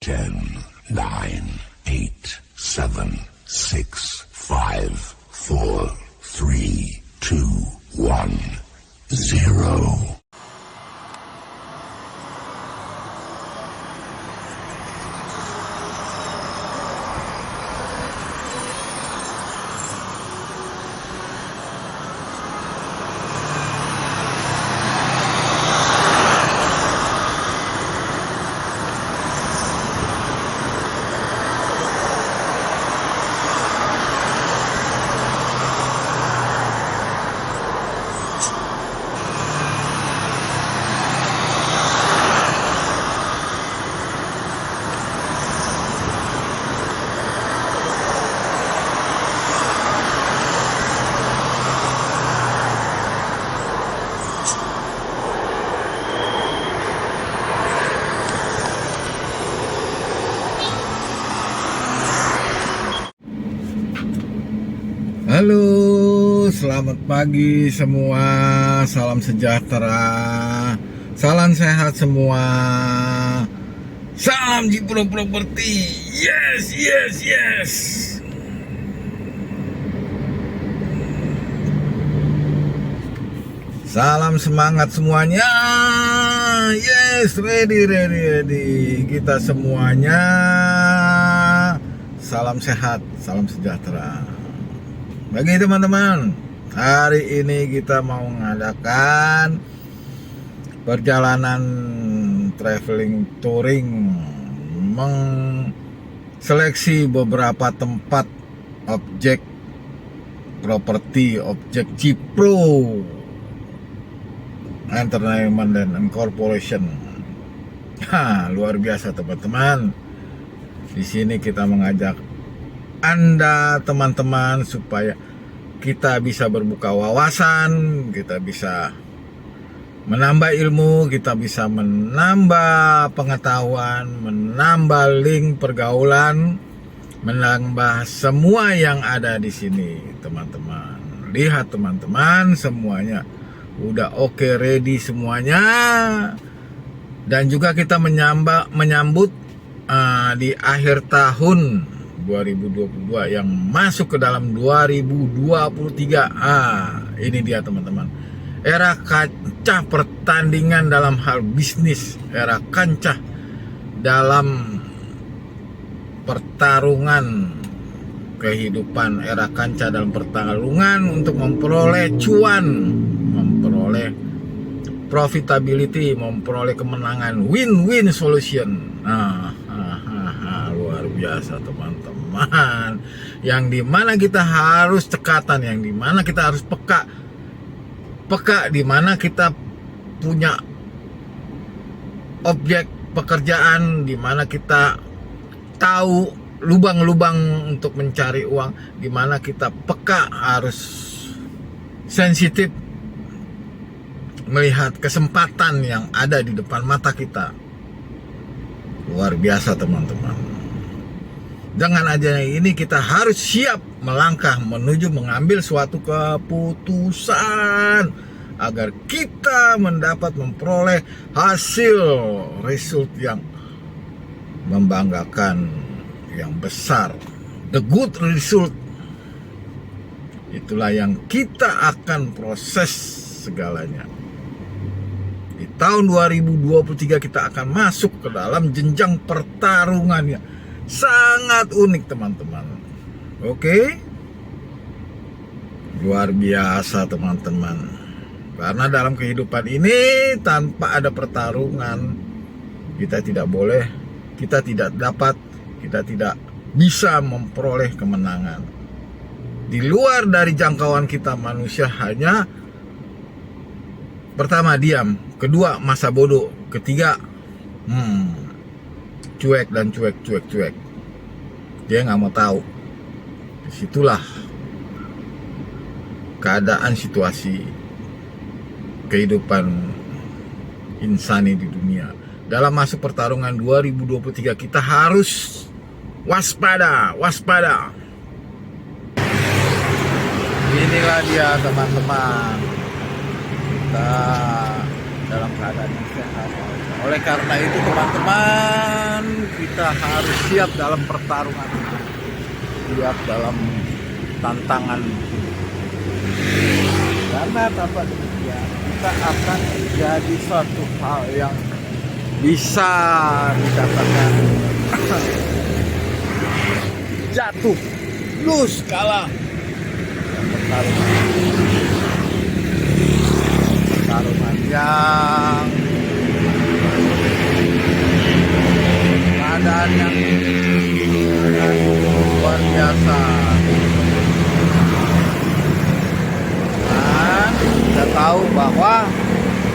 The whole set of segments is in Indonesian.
10, 9, 8, 7, 6, 5, 4, 3, 2, 1, 0. Halo, selamat pagi semua, salam sejahtera, salam sehat semua, salam Jipro Property, yes. Salam semangat semuanya, yes, ready, kita semuanya, salam sehat, salam sejahtera. Bagi teman-teman, hari ini kita mau mengadakan perjalanan traveling touring, mengseleksi beberapa tempat objek properti, objek Jipro Entertainment and Corporation. Luar biasa teman-teman. Di sini kita mengajak Anda teman-teman supaya kita bisa berbuka wawasan, kita bisa menambah ilmu, kita bisa menambah pengetahuan, menambah link pergaulan, menambah semua yang ada di sini teman-teman. Lihat teman-teman, semuanya udah oke, ready semuanya. Dan juga kita menyambut di akhir tahun 2022 yang masuk ke dalam 2023. Ini dia teman-teman, era kancah pertandingan dalam hal bisnis, era kancah dalam pertarungan kehidupan, era kancah dalam pertarungan untuk memperoleh cuan, memperoleh profitability, memperoleh kemenangan, win-win solution. Luar biasa teman-teman, yang dimana kita harus cekatan, yang dimana kita harus peka, dimana kita punya objek pekerjaan, dimana kita tahu lubang-lubang untuk mencari uang, dimana kita peka, harus sensitif melihat kesempatan yang ada di depan mata kita. Luar biasa teman-teman. Dengan adanya ini kita harus siap melangkah menuju mengambil suatu keputusan agar kita memperoleh hasil result yang membanggakan, yang besar, the good result. Itulah yang kita akan proses segalanya. Di tahun 2023 kita akan masuk ke dalam jenjang pertarungannya. Sangat unik teman-teman. Oke? Luar biasa teman-teman. Karena dalam kehidupan ini tanpa ada pertarungan, kita tidak boleh, kita tidak dapat, kita tidak bisa memperoleh kemenangan. Di luar dari jangkauan kita manusia hanya pertama diam, kedua masa bodoh, ketiga cuek dan cuek. Dia nggak mau tahu. Disitulah keadaan situasi kehidupan insani di dunia. Dalam masuk pertarungan 2023 kita harus waspada. Inilah dia teman-teman, kita dalam keadaan yang sehat. Oleh karena itu teman-teman, kita harus siap dalam pertarungan, siap dalam tantangan. Karena tanpa demikian kita akan menjadi suatu hal yang bisa dikatakan jatuh, lose, kalah. Pertarungan yang keadaan yang luar biasa. Dan kita tahu bahwa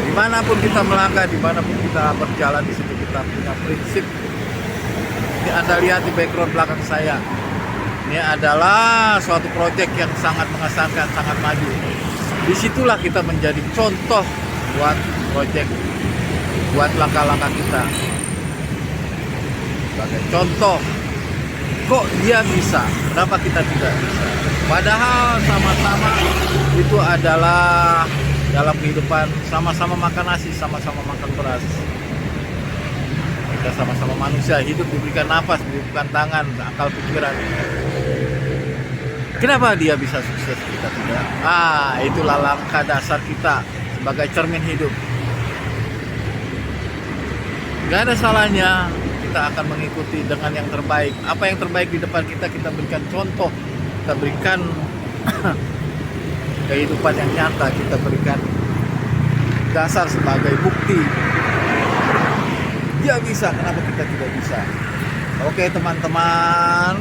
dimanapun kita melangkah, dimanapun kita berjalan, di situ kita punya prinsip. Ini Anda lihat di background belakang saya. Ini adalah suatu proyek yang sangat mengesankan, sangat maju. Disitulah kita menjadi contoh buat proyek, buat langkah-langkah kita. Sebagai contoh, kok dia bisa, kenapa kita tidak bisa? Padahal sama-sama itu adalah dalam kehidupan, sama-sama makan nasi, sama-sama makan beras. Kita sama-sama manusia, hidup diberikan nafas, diberikan tangan, akal pikiran. Kenapa dia bisa sukses, kita tidak? Itulah langkah dasar kita sebagai cermin hidup. Gak ada salahnya kita akan mengikuti dengan yang terbaik. Apa yang terbaik di depan kita, kita berikan contoh, kita berikan kehidupan yang nyata, kita berikan dasar sebagai bukti. Dia bisa, kenapa kita tidak bisa? Oke teman-teman,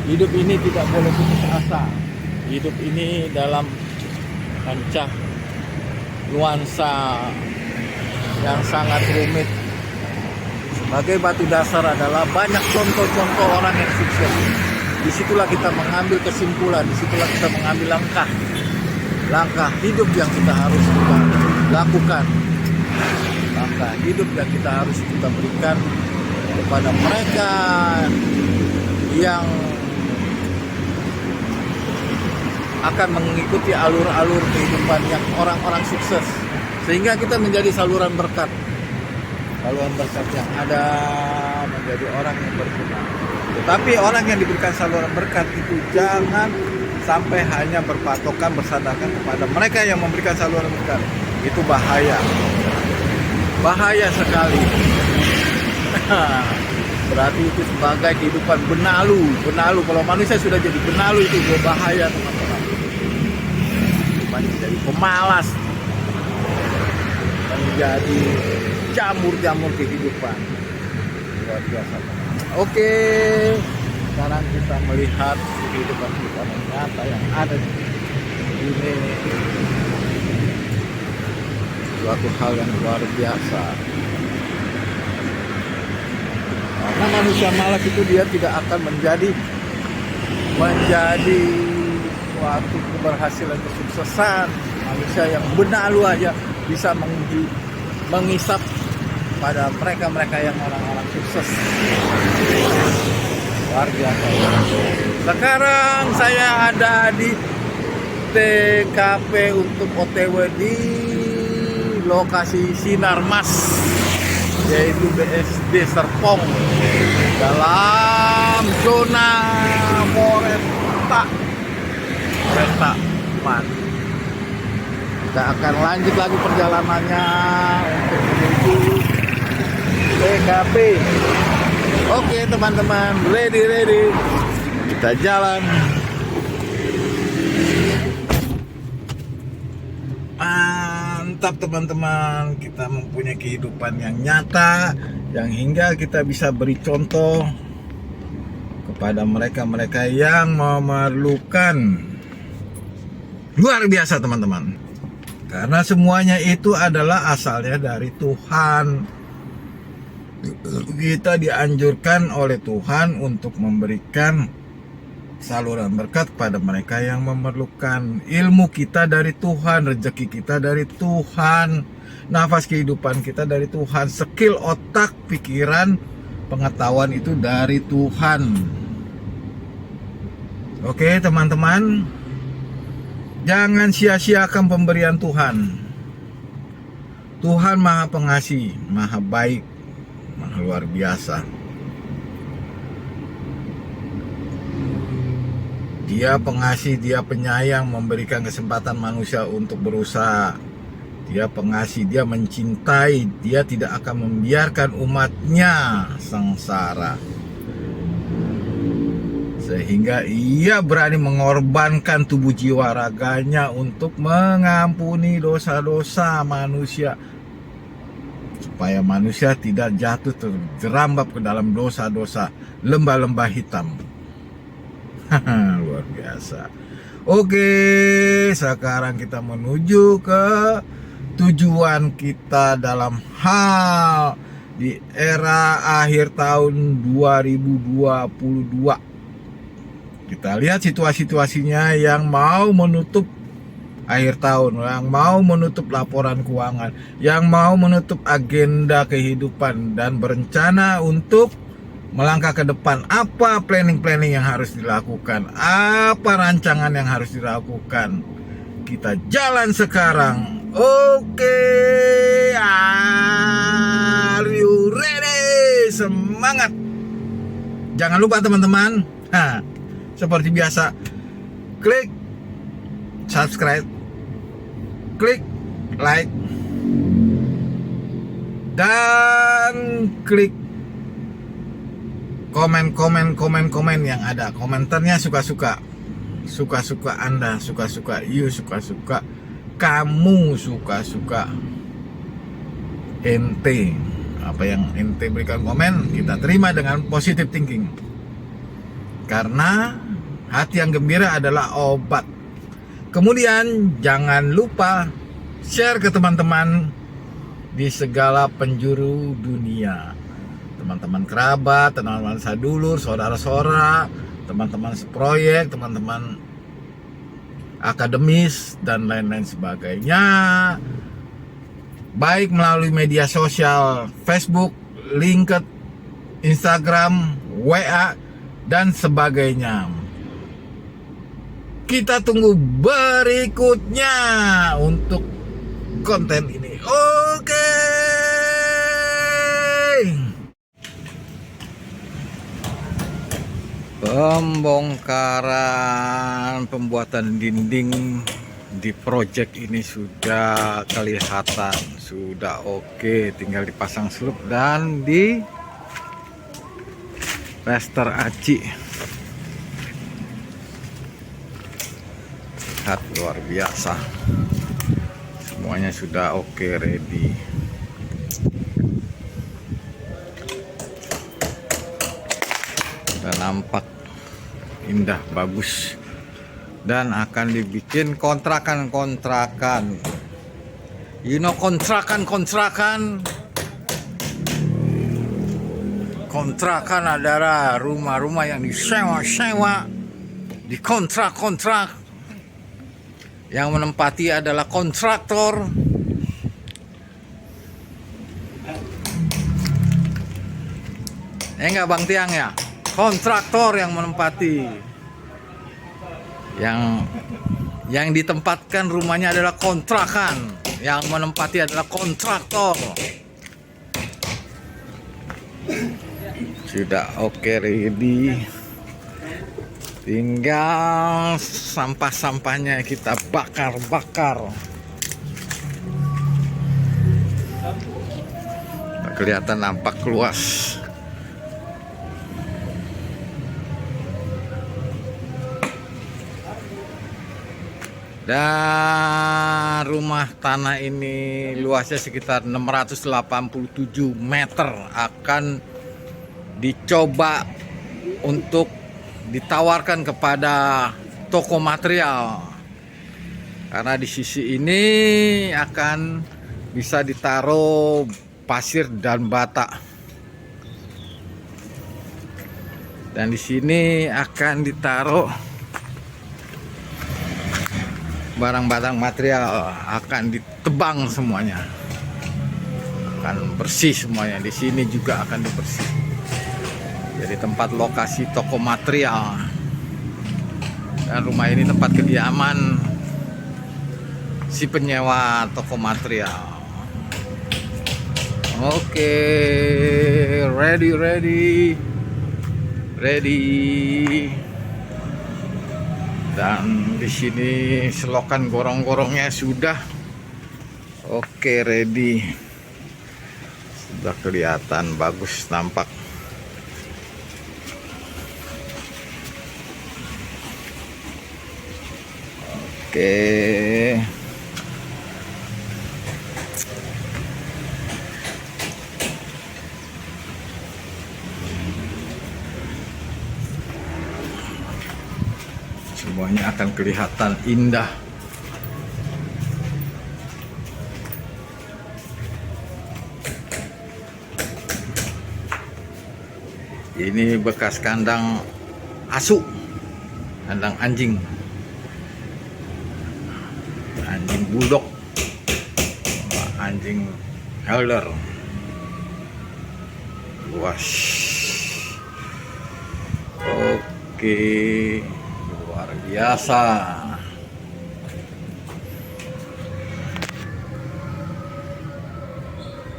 hidup ini tidak boleh putus asa. Hidup ini dalam kancah nuansa yang sangat rumit. Sebagai batu dasar adalah banyak contoh-contoh orang yang sukses. Disitulah kita mengambil kesimpulan, disitulah kita mengambil langkah hidup yang kita harus kita lakukan, langkah hidup yang kita harus kita berikan kepada mereka yang akan mengikuti alur-alur kehidupan yang orang-orang sukses, sehingga kita menjadi saluran berkat yang ada, menjadi orang yang berguna. Tetapi orang yang diberikan saluran berkat itu jangan sampai hanya berpatokan, bersandarkan kepada mereka yang memberikan saluran berkat. Itu bahaya sekali. Berarti itu sebagai kehidupan benalu. Kalau manusia sudah jadi benalu, itu bahaya teman-teman. Menjadi pemalas, menjadi jamur kehidupan. Luar biasa. Oke, sekarang kita melihat kehidupan kita yang nyata yang ada di ini. Suatu hal yang luar biasa. Karena manusia malas itu dia tidak akan menjadi suatu keberhasilan, kesuksesan. Manusia yang benalu aja bisa mengisap pada mereka yang orang-orang sukses. Luar biasa. Sekarang saya ada di TKP untuk OTW di lokasi Sinarmas, yaitu BSD Serpong, dalam zona Foresta 4. Kita akan lanjut lagi perjalanannya untuk menuju TKP. Oke teman-teman, ready, kita jalan. Mantap teman-teman, kita mempunyai kehidupan yang nyata, yang hingga kita bisa beri contoh kepada mereka-mereka yang memerlukan. Luar biasa teman-teman, karena semuanya itu adalah asalnya dari Tuhan. Kita dianjurkan oleh Tuhan untuk memberikan saluran berkat kepada mereka yang memerlukan. Ilmu kita dari Tuhan, rezeki kita dari Tuhan, nafas kehidupan kita dari Tuhan, skill otak, pikiran, pengetahuan itu dari Tuhan. Oke teman-teman, jangan sia-siakan pemberian Tuhan. Tuhan Maha Pengasih, Maha Baik, Maha luar biasa. Dia pengasih, dia penyayang, memberikan kesempatan manusia untuk berusaha. Dia pengasih, dia mencintai, dia tidak akan membiarkan umatnya sengsara. Sehingga ia berani mengorbankan tubuh jiwa raganya untuk mengampuni dosa-dosa manusia. Supaya manusia tidak jatuh terjerambab ke dalam dosa-dosa lembah-lembah hitam. Luar biasa. Oke, sekarang kita menuju ke tujuan kita dalam hal di era akhir tahun 2022. Kita lihat situasinya yang mau menutup akhir tahun, yang mau menutup laporan keuangan, yang mau menutup agenda kehidupan dan berencana untuk melangkah ke depan. Apa planning yang harus dilakukan? Apa rancangan yang harus dilakukan? Kita jalan sekarang. Oke, are you ready? Semangat. Jangan lupa teman-teman, seperti biasa, klik subscribe, klik like, dan klik komen yang ada. Komentarnya suka-suka Anda, suka-suka you, suka-suka kamu, suka-suka ente. Apa yang ente berikan komen, kita terima dengan positive thinking. Karena hati yang gembira adalah obat. Kemudian jangan lupa share ke teman-teman di segala penjuru dunia. Teman-teman kerabat, teman-teman sadulur, saudara-saudara, teman-teman seproyek, teman-teman akademis, dan lain-lain sebagainya. Baik melalui media sosial Facebook, LinkedIn, Instagram, WA, dan sebagainya. Kita tunggu berikutnya untuk konten ini. Oke. Pembongkaran pembuatan dinding di project ini sudah kelihatan, sudah oke, tinggal dipasang slup dan di plester aci. Lihat, luar biasa, semuanya sudah oke, ready. Dan nampak indah, bagus, dan akan dibikin kontrakan. You know kontrakan adalah rumah-rumah yang disewa-sewa, dikontrak. Yang menempati adalah kontraktor. Enggak Bang Tiang ya? Kontraktor yang menempati, yang ditempatkan rumahnya adalah kontrakan, yang menempati adalah kontraktor. Sudah oke, ready, tinggal sampah-sampahnya kita bakar. Kelihatan nampak luas. Dan rumah tanah ini luasnya sekitar 687 meter akan dicoba untuk ditawarkan kepada toko material, karena di sisi ini akan bisa ditaruh pasir dan bata, dan di sini akan ditaruh barang-barang material, akan ditebang semuanya, akan bersih semuanya. Di sini juga akan dibersih, jadi tempat lokasi toko material, dan rumah ini tempat kediaman si penyewa toko material. Oke, ready. Dan di sini selokan gorong-gorongnya sudah oke, ready. Sudah kelihatan bagus nampak. Oke. Semuanya akan kelihatan indah. Ini bekas kandang asu, kandang anjing bulldog, anjing elder. Luas. Oke, luar biasa.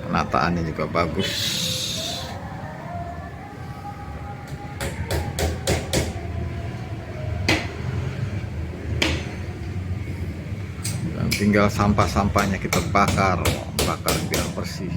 Penataannya juga bagus. Dan tinggal sampah-sampahnya kita bakar biar bersih.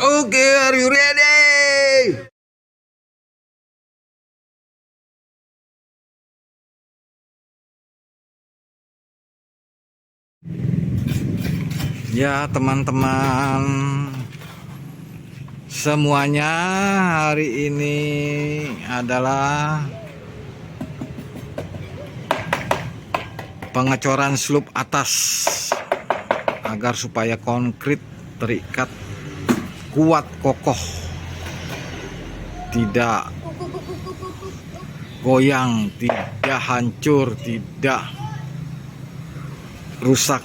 Okay, are you ready? Ya teman-teman semuanya, hari ini adalah pengecoran slup atas agar supaya konkrit terikat kuat kokoh, tidak goyang, tidak hancur, tidak rusak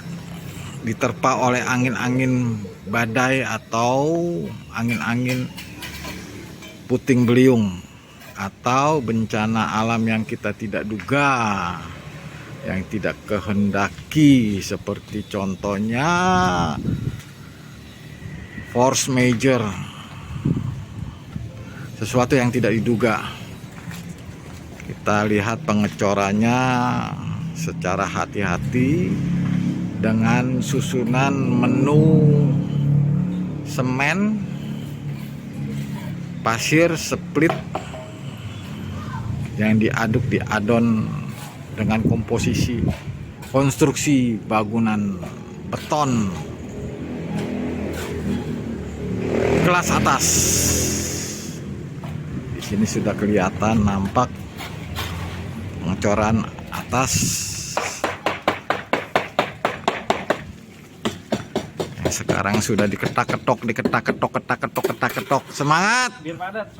diterpa oleh angin-angin badai atau angin-angin puting beliung atau bencana alam yang kita tidak duga, yang tidak kehendaki, seperti contohnya force major, sesuatu yang tidak diduga. Kita lihat pengecorannya secara hati-hati dengan susunan menu semen, pasir, split yang diaduk di adon dengan komposisi konstruksi bangunan beton kelas atas. Di sini sudah kelihatan nampak pengecoran atas yang sekarang sudah diketak-ketok. Semangat, biar padat,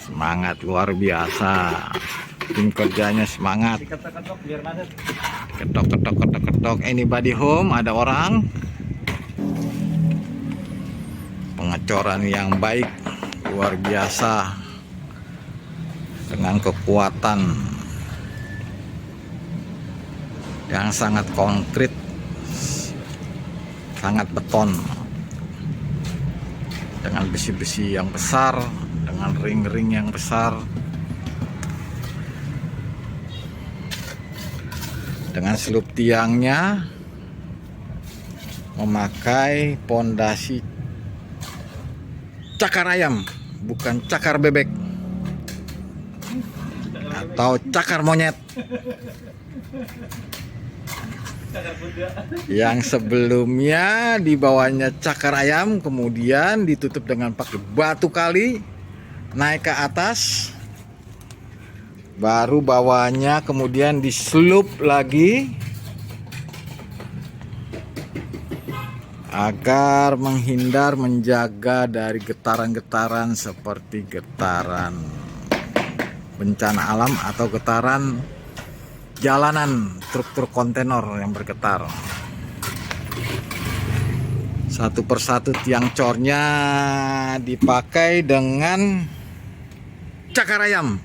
semangat luar biasa. Tim kerjanya semangat. Diketok-ketok biar padat. Ketok. Anybody home? Ada orang? Pengecoran yang baik, luar biasa, dengan kekuatan yang sangat konkret, sangat beton, dengan besi-besi yang besar, dengan ring-ring yang besar, dengan slup tiangnya memakai pondasi cakar ayam, bukan cakar bebek atau cakar monyet. Yang sebelumnya di bawahnya cakar ayam, kemudian ditutup dengan pakai batu kali, naik ke atas, baru bawahnya kemudian dislup lagi agar menjaga dari getaran-getaran seperti getaran bencana alam atau getaran jalanan truk-truk kontainer yang bergetar. Satu persatu tiang cornya dipakai dengan cakar ayam,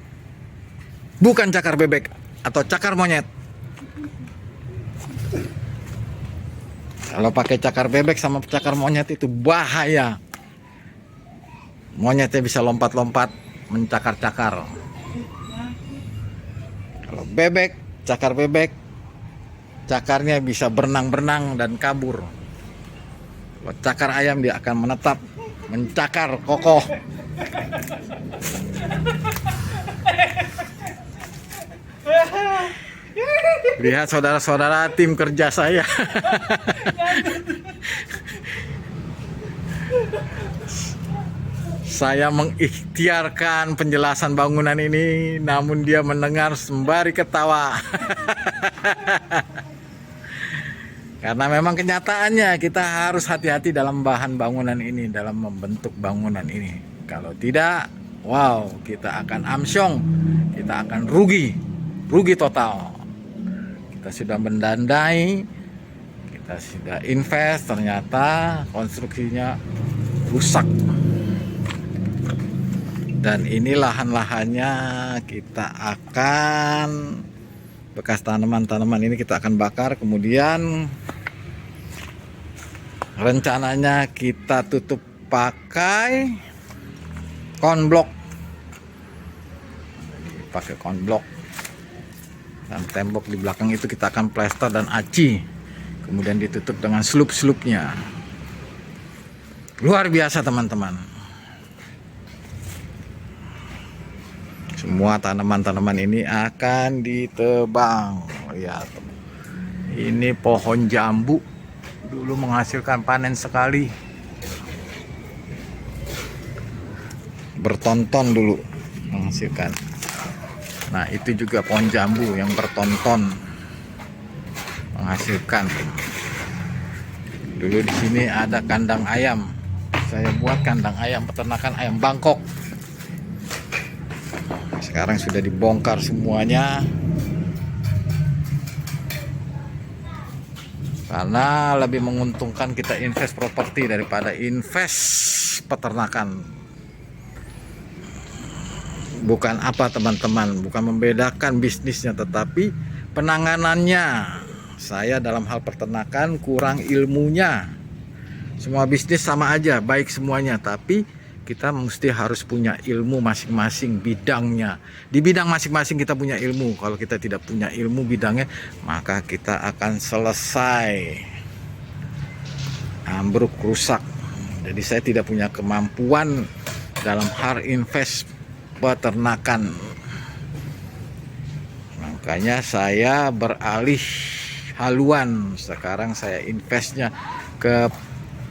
bukan cakar bebek atau cakar monyet. Kalau pakai cakar bebek sama cakar monyet itu bahaya. Monyetnya bisa lompat-lompat mencakar-cakar. Kalau bebek, cakar bebek, cakarnya bisa berenang-berenang dan kabur. Kalau cakar ayam dia akan menetap, mencakar kokoh. Lihat saudara-saudara tim kerja saya. Saya mengikhtiarkan penjelasan bangunan ini, namun dia mendengar sembari ketawa. Karena memang kenyataannya kita harus hati-hati dalam bahan bangunan ini, dalam membentuk bangunan ini. Kalau tidak, wow, kita akan amsyong, kita akan rugi total. Kita sudah mendandai, kita sudah invest, ternyata konstruksinya rusak. Dan ini lahan-lahannya kita akan, bekas tanaman-tanaman ini kita akan bakar, kemudian rencananya kita tutup pakai konblok. Pakai konblok. Dan tembok di belakang itu kita akan plester dan aci. Kemudian ditutup dengan slup-slupnya. Luar biasa teman-teman. Semua tanaman-tanaman ini akan ditebang. Lihat, ini pohon jambu dulu menghasilkan panen sekali, bertonton dulu menghasilkan. Nah, itu juga pohon jambu yang bertonton menghasilkan. Dulu di sini ada kandang ayam. Saya buat kandang ayam, peternakan ayam Bangkok. Sekarang sudah dibongkar semuanya karena lebih menguntungkan kita invest properti daripada invest peternakan. Bukan apa teman-teman, bukan membedakan bisnisnya, tetapi penanganannya. Saya dalam hal peternakan kurang ilmunya. Semua bisnis sama aja, baik semuanya, tapi kita mesti harus punya ilmu masing-masing bidangnya. Di bidang masing-masing kita punya ilmu. Kalau kita tidak punya ilmu bidangnya, maka kita akan selesai ambruk, rusak. Jadi saya tidak punya kemampuan dalam hal invest peternakan. Makanya saya beralih haluan. Sekarang saya investnya ke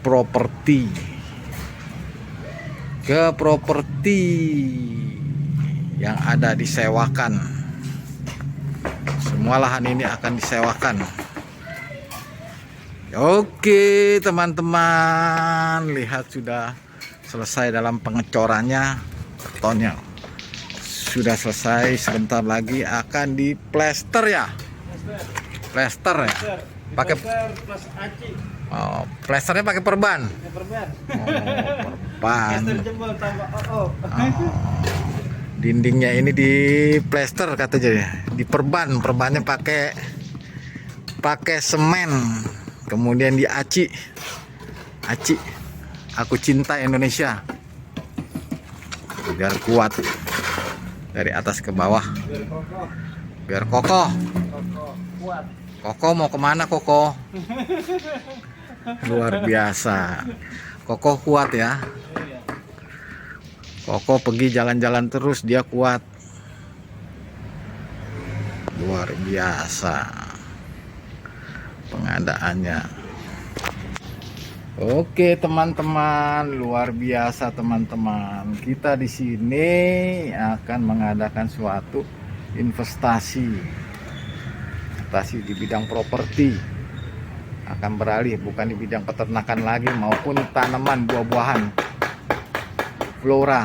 properti. Ke properti yang ada disewakan. Semua lahan ini akan disewakan. Oke teman-teman, lihat sudah selesai dalam pengecorannya. Betonnya sudah selesai, sebentar lagi akan diplester ya. Plester ya. Pakai plesternya pakai perban. Perban. Dindingnya ini di plester katanya, diperban. Perbannya pakai semen, kemudian diaci. Aci. Aku cinta Indonesia. Biar kuat dari atas ke bawah. Biar kokoh. Koko mau kemana Koko? Luar biasa. Koko kuat ya. Koko pergi jalan-jalan terus, dia kuat. Luar biasa pengadaannya. Oke teman-teman, luar biasa teman-teman. Kita di sini akan mengadakan suatu investasi di bidang properti. akan beralih bukan di bidang peternakan lagi maupun tanaman buah-buahan, flora.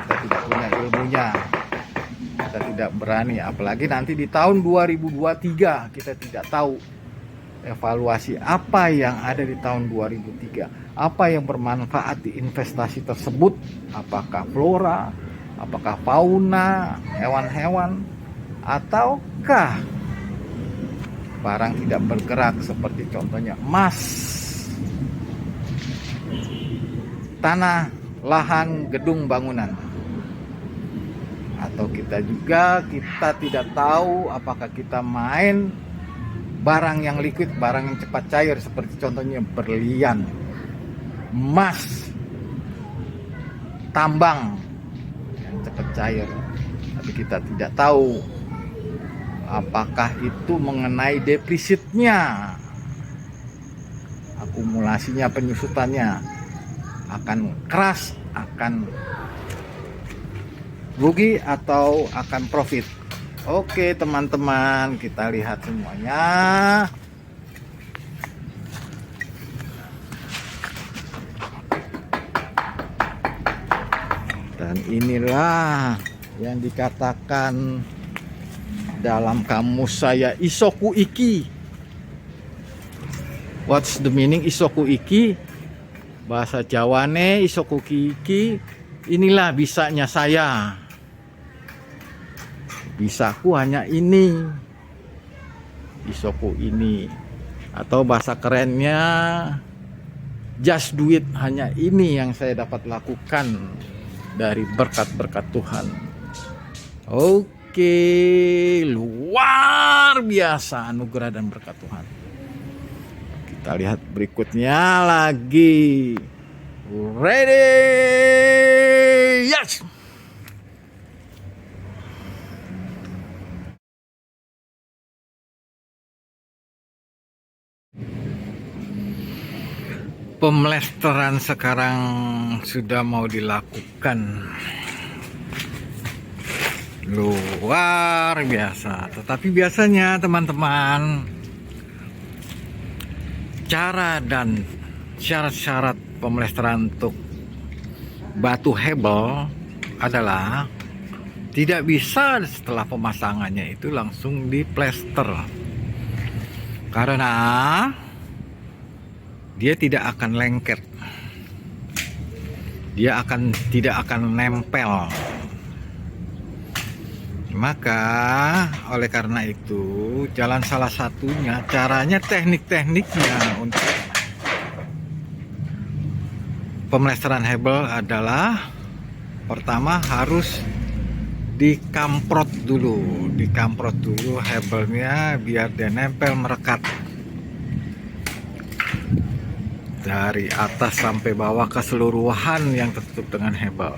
Kita tidak punya ilmunya, kita tidak berani, apalagi nanti di tahun 2023 kita tidak tahu evaluasi apa yang ada di tahun 2003, apa yang bermanfaat di investasi tersebut, apakah flora, apakah fauna, hewan-hewan, ataukah barang tidak bergerak seperti contohnya emas, tanah, lahan, gedung, bangunan. Atau kita tidak tahu apakah kita main barang yang liquid, barang yang cepat cair seperti contohnya berlian, emas, tambang yang cepat cair. Tapi kita tidak tahu apakah itu mengenai defisitnya, akumulasinya, penyusutannya akan keras, akan rugi atau akan profit. Oke teman-teman, kita lihat semuanya. Dan inilah yang dikatakan dalam kamus saya Issoku Ikki. What's the meaning Issoku Ikki? Bahasa Jawane Issoku Ikki, inilah bisanya saya. Bisaku hanya ini, Issoku ini. Atau bahasa kerennya just do it, hanya ini yang saya dapat lakukan dari berkat-berkat Tuhan. Oke, luar biasa anugerah dan berkat Tuhan. Kita lihat berikutnya lagi. Ready? Yes! Pemlesteran sekarang sudah mau dilakukan, luar biasa. Tetapi biasanya teman-teman, cara dan syarat-syarat pemlesteran untuk batu hebel adalah tidak bisa setelah pemasangannya itu langsung diplester, karena dia tidak akan lengket, dia tidak akan nempel. Maka oleh karena itu jalan salah satunya, caranya, teknik-tekniknya untuk pemlesteran hebel adalah pertama harus dikamprot dulu hebelnya biar dia nempel merekat dari atas sampai bawah keseluruhan yang tertutup dengan hebel.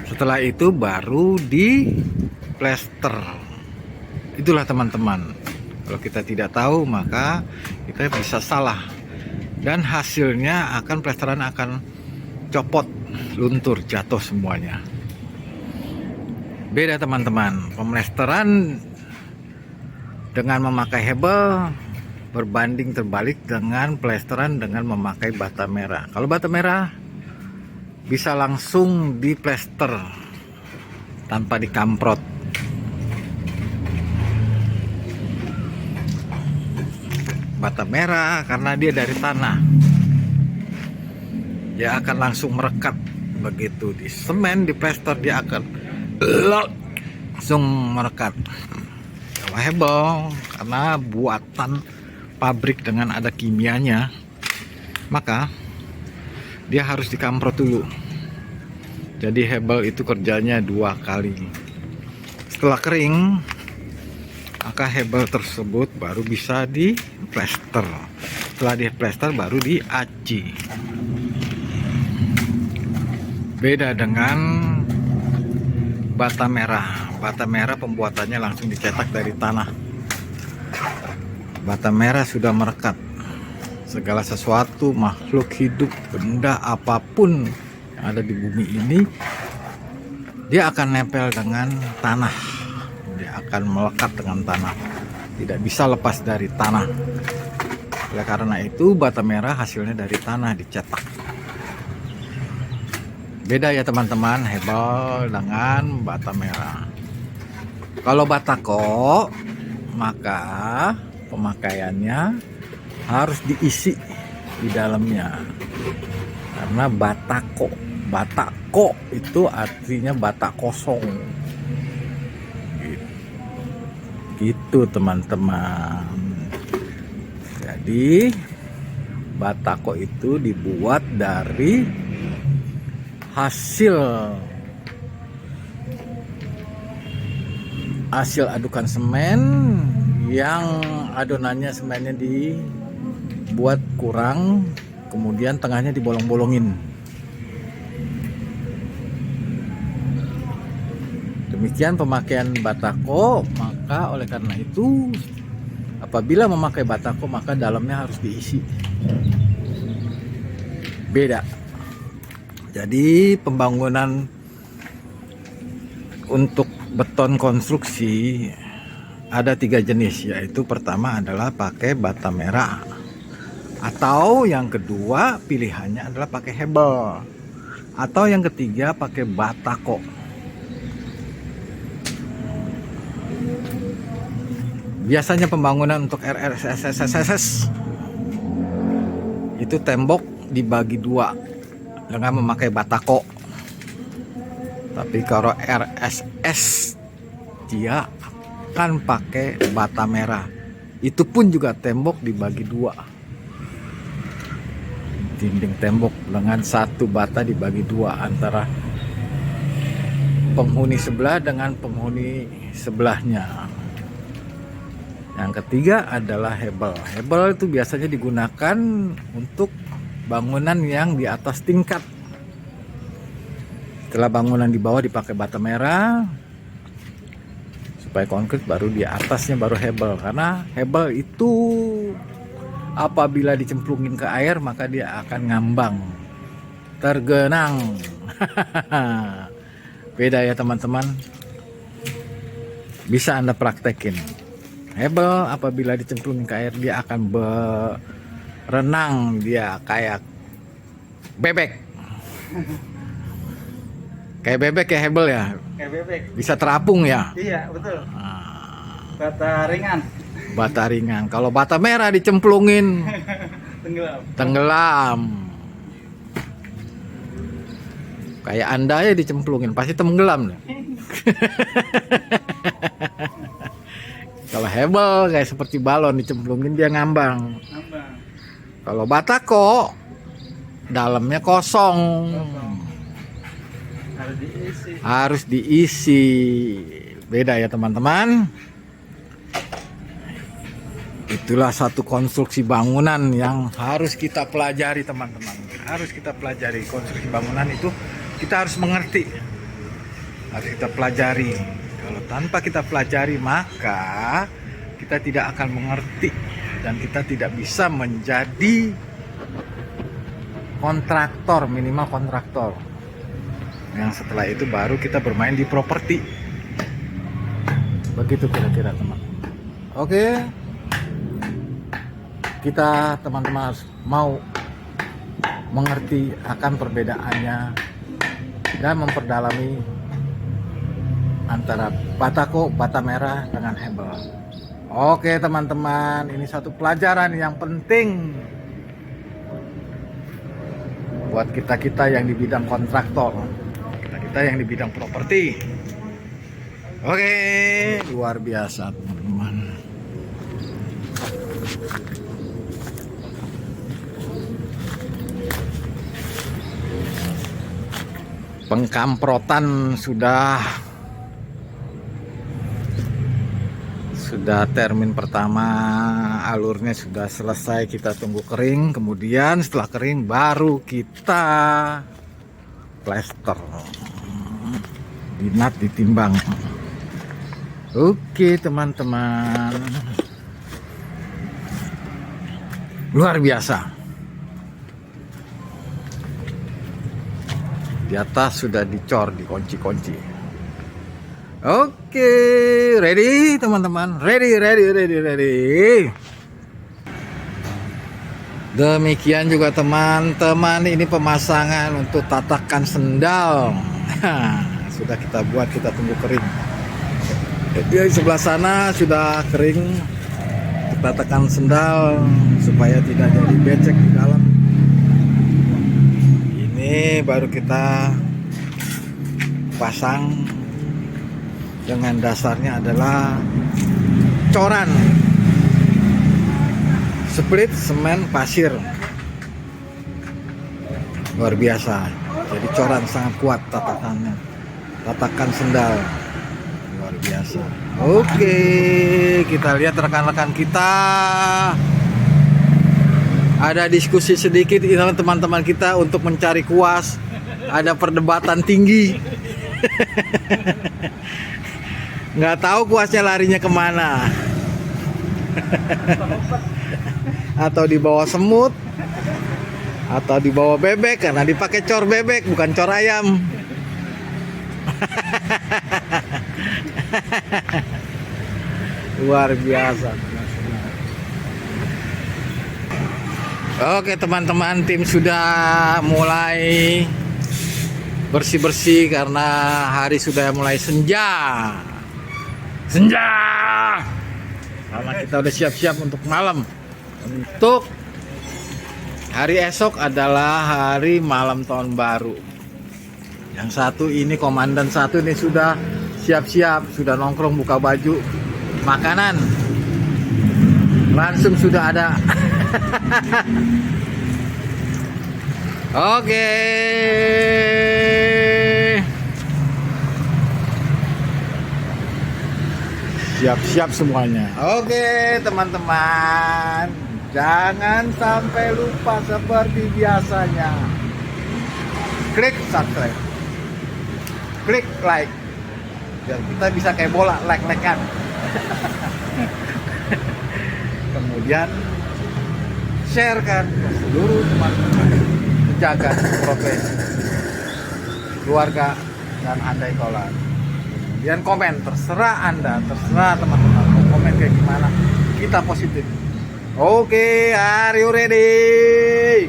Setelah itu baru di plester. Itulah teman-teman, kalau kita tidak tahu maka kita bisa salah dan hasilnya plesteran akan copot, luntur, jatuh semuanya. Beda teman-teman, pemlesteran dengan memakai hebel berbanding terbalik dengan plesteran dengan memakai bata merah. Kalau bata merah bisa langsung diplester tanpa dikamprot. Bata merah karena dia dari tanah, dia akan langsung merekat. Begitu di semen, di plester, dia akan langsung merekat. Kalau hebel karena buatan pabrik dengan ada kimianya, maka dia harus dikamprot dulu. Jadi hebel itu kerjanya 2 kali. Setelah kering, maka hebel tersebut baru bisa diplester. Setelah diplester baru diaci. Beda dengan bata merah. Bata merah pembuatannya langsung dicetak dari tanah. Bata merah sudah merekat. Segala sesuatu, makhluk hidup, benda apapun yang ada di bumi ini, dia akan nempel dengan tanah, dia akan melekat dengan tanah. tidak bisa lepas dari tanah. Oleh karena itu bata merah hasilnya dari tanah dicetak. Beda ya teman-teman, hebel dengan bata merah. Kalau batako, maka pemakaiannya harus diisi di dalamnya. Karena batako itu artinya bata kosong. Gitu teman-teman. Jadi batako itu dibuat dari hasil adukan semen yang adonannya semennya dibuat kurang, kemudian tengahnya dibolong-bolongin. Demikian pemakaian batako. Maka oleh karena itu apabila memakai batako maka dalamnya harus diisi. Beda. Jadi pembangunan untuk beton konstruksi ada 3 jenis, yaitu pertama adalah pakai bata merah, atau yang kedua pilihannya adalah pakai hebel, atau yang ketiga pakai batako. Biasanya pembangunan untuk RSSSSS itu tembok dibagi 2 dengan memakai batako. Tapi kalau RSS dia akan pakai bata merah. Itu pun juga tembok dibagi 2. Dinding tembok dengan 1 bata dibagi 2 antara penghuni sebelah dengan penghuni sebelahnya. Yang ketiga adalah hebel. Hebel itu biasanya digunakan untuk bangunan yang di atas tingkat. Setelah bangunan di bawah dipakai bata merah supaya konkret, baru di atasnya baru hebel. Karena hebel itu apabila dicemplungin ke air maka dia akan ngambang, tergenang. Beda ya teman-teman. Bisa Anda praktekin. Hebel apabila dicemplungin ke air dia akan berenang, dia kayak bebek. Kayak bebek ya hebel ya. Kayak bebek. Bisa terapung ya. Iya betul. Bata ringan. Bata ringan. Kalau bata merah dicemplungin tenggelam. Kayak Anda ya dicemplungin pasti tenggelam. Kalau hebel kayak seperti balon dicemplungin dia ngambang. Kalau batako dalamnya kosong. Harus diisi. Beda ya teman-teman. Itulah satu konstruksi bangunan yang harus kita pelajari teman-teman. Harus kita pelajari konstruksi bangunan itu, kita harus mengerti. Harus kita pelajari. Kalau tanpa kita pelajari maka kita tidak akan mengerti dan kita tidak bisa menjadi kontraktor, minimal kontraktor. Yang setelah itu baru kita bermain di properti. Begitu kira-kira teman. Oke. Kita teman-teman harus mau mengerti akan perbedaannya dan memperdalami antara batako, bata merah dengan hebel. Oke teman-teman, ini satu pelajaran yang penting buat kita-kita yang di bidang kontraktor, kita yang di bidang properti. Oke, luar biasa teman-teman. Pengkamprotan sudah termin pertama, alurnya sudah selesai, kita tunggu kering. Kemudian setelah kering baru kita plester, dinat, ditimbang. Oke teman-teman, luar biasa. Di atas sudah dicor, dikunci-kunci. Oke, ready teman-teman, ready. Demikian juga teman-teman, ini pemasangan untuk tatakan sendal. Sudah kita buat, kita tunggu kering. Di sebelah sana sudah kering tatakan sendal supaya tidak jadi becek di dalam. Ini baru kita pasang dengan dasarnya adalah coran split semen pasir, luar biasa. Jadi coran sangat kuat tatakannya, tatakan sendal luar biasa. Oke, kita lihat rekan-rekan kita ada diskusi sedikit dengan teman-teman kita untuk mencari kuas. Ada perdebatan tinggi. Nggak tahu kuasnya larinya kemana. Atau di bawah semut, atau di bawah bebek, karena dipakai cor bebek bukan cor ayam. Luar biasa. Oke teman-teman, tim sudah mulai bersih-bersih karena hari sudah mulai senja. Karena kita udah siap-siap untuk malam. Untuk hari esok adalah hari malam tahun baru. Yang satu ini, komandan satu ini sudah siap-siap, sudah nongkrong buka baju, makanan langsung sudah ada. Oke. Siap-siap semuanya. Oke teman-teman, jangan sampai lupa seperti biasanya, klik subscribe, klik like, biar kita bisa kayak bola, like-like-an. Kemudian share kan ke seluruh teman-teman, menjaga profesi keluarga dan andai kolan. Kemudian komen, terserah Anda, terserah teman-teman mau komen kayak gimana, kita positif. Oke, are you ready?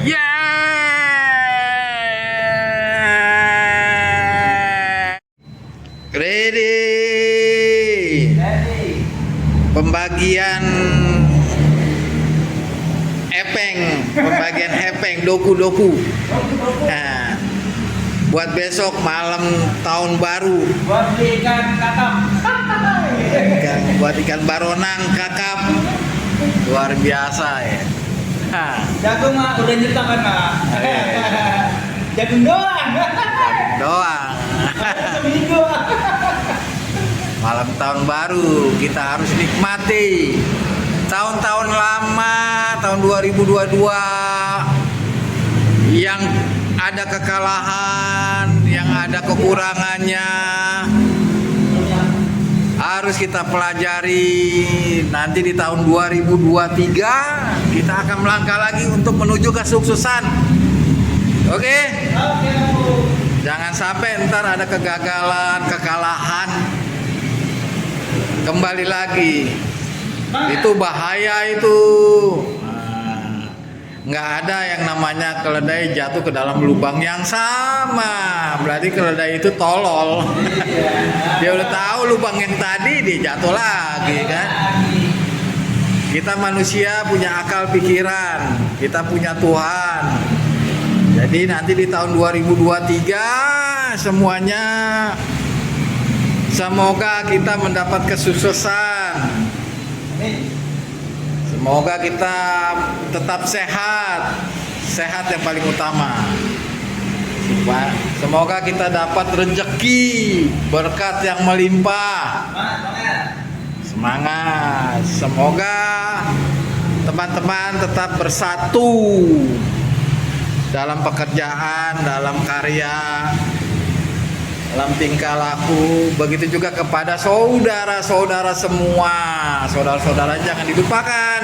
Yeah! Ready? Pembagian hepeng, doku. Nah, buat besok malam tahun baru. Buat ikan kakap. Buat ikan baronang, kakap. Luar biasa ya. Jagung mah udah nyetakan mah. Jagung doang. Doang. Malam tahun baru kita harus nikmati. Tahun-tahun lama, tahun 2022 yang ada kekalahan, yang ada kekurangannya, harus kita pelajari. Nanti di tahun 2023 kita akan melangkah lagi untuk menuju kesuksesan. Oke? Jangan sampai ntar ada kegagalan, kekalahan, kembali lagi. Itu bahaya itu. Nggak ada yang namanya keledai jatuh ke dalam lubang yang sama. Berarti keledai itu tolol. Dia udah tahu lubang yang tadi, dia jatuh lagi kan. Kita manusia punya akal pikiran, kita punya Tuhan. Jadi nanti di tahun 2023 semuanya semoga kita mendapat kesuksesan. Semoga kita tetap sehat yang paling utama. Semoga kita dapat rezeki, berkat yang melimpah. Semangat. Semoga teman-teman tetap bersatu dalam pekerjaan, dalam karya, dalam tingkah laku. Begitu juga kepada saudara-saudara semua. Saudara-saudara jangan dilupakan.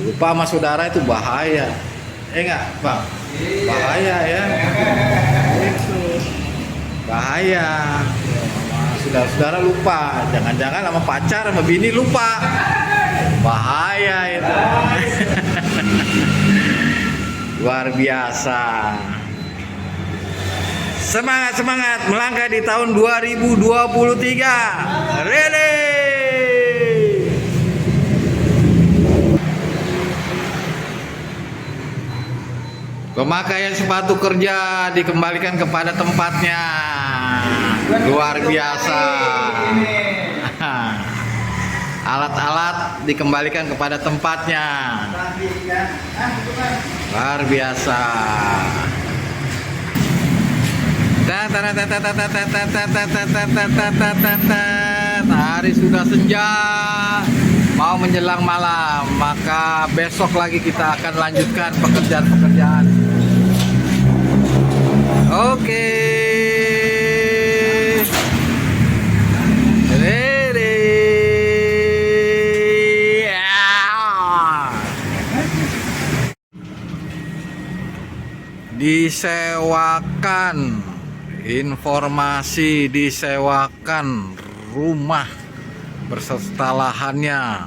Lupa sama saudara itu bahaya. Enggak, Bang? Bahaya ya. Itu. Bahaya. Saudara-saudara lupa, jangan-jangan sama pacar sama bini lupa. Bahaya itu. Luar biasa. Semangat melangkah di tahun 2023. Ready. Pemakaian sepatu kerja dikembalikan kepada tempatnya. Luar biasa. Alat-alat dikembalikan kepada tempatnya. Luar biasa. Hari sudah senja, mau menjelang malam, maka besok lagi kita akan lanjutkan pekerjaan-pekerjaan. Oke. Ready. Disewakan, informasi disewakan rumah berserta lahannya,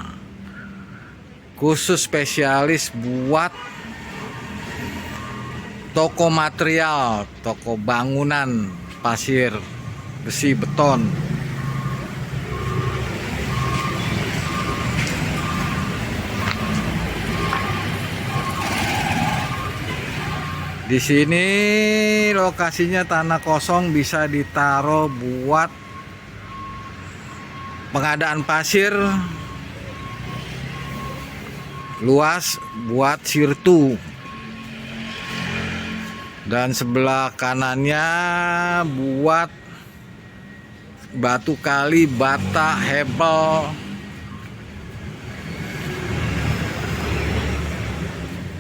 khusus spesialis buat toko material, toko bangunan, pasir, besi, beton. Di sini lokasinya tanah kosong, bisa ditaruh buat pengadaan pasir, luas buat sirtu. Dan sebelah kanannya buat batu kali, bata, hebel,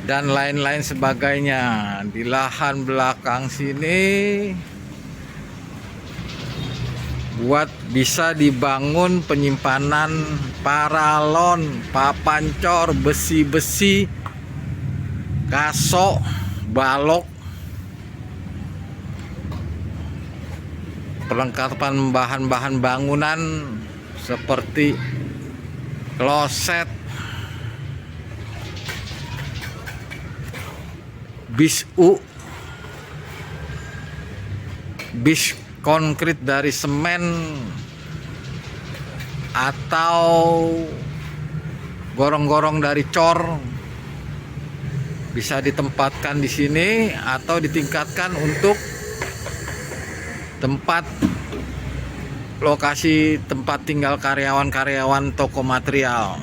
dan lain-lain sebagainya. Di lahan belakang sini buat bisa dibangun penyimpanan paralon, papancor, besi-besi, kasok, balok, perlengkapan bahan-bahan bangunan seperti kloset, bis konkrit dari semen atau gorong-gorong dari cor, bisa ditempatkan di sini atau ditingkatkan untuk tempat lokasi tempat tinggal karyawan-karyawan toko material.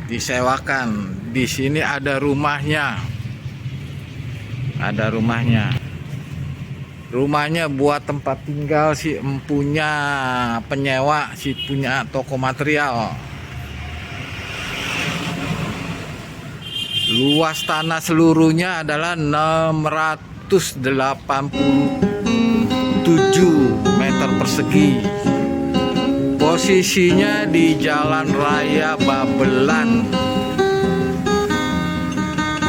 Disewakan. Di sini ada rumahnya. Ada rumahnya. Rumahnya buat tempat tinggal si empunya penyewa, si punya toko material. Luas tanah seluruhnya adalah 687 meter persegi. Posisinya di Jalan Raya Babelan,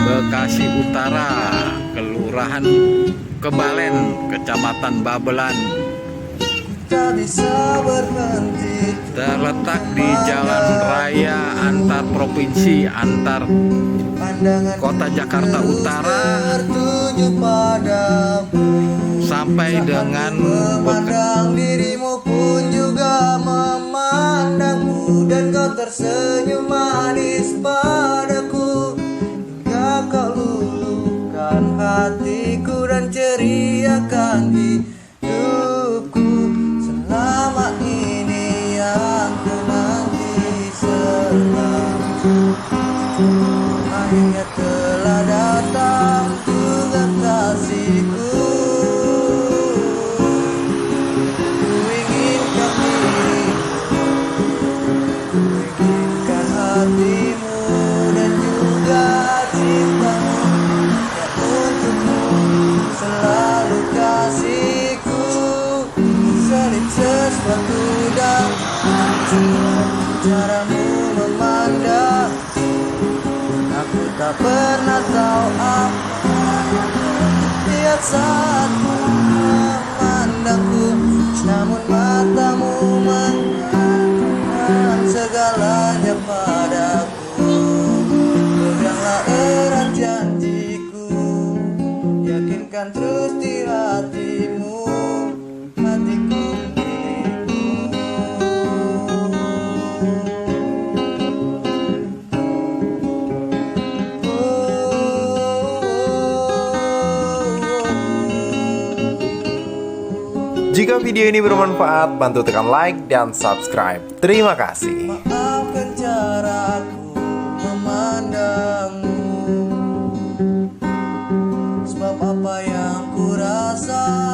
Bekasi Utara, Kelurahan Kebalen, Kecamatan Babelan. Terletak di jalan raya antar provinsi, antar kota Jakarta Utara sampai dengan dirimu pun juga memandangmu, dan kau tersenyum manis padaku hingga kau luluhkan hatiku dan ceriakan hidupku. Selama ini yang ku nanti selalu akhirnya telah datang juga kasihku. Ku inginkan dirimu, ku inginkan hatimu dan juga cintamu yang untukmu selalu kasihku. Selip sesuatu dan caramu memandang, aku tak pernah tahu apa lihat saat memandangku, namun matamu mengatakan segalanya padaku. Peganglah erat janjiku, yakinkan terus di hatimu, hatiku milikmu. Jika video ini bermanfaat, bantu tekan like dan subscribe. Terima kasih. Maafkan caraku memandangmu, sebab apa yang ku rasa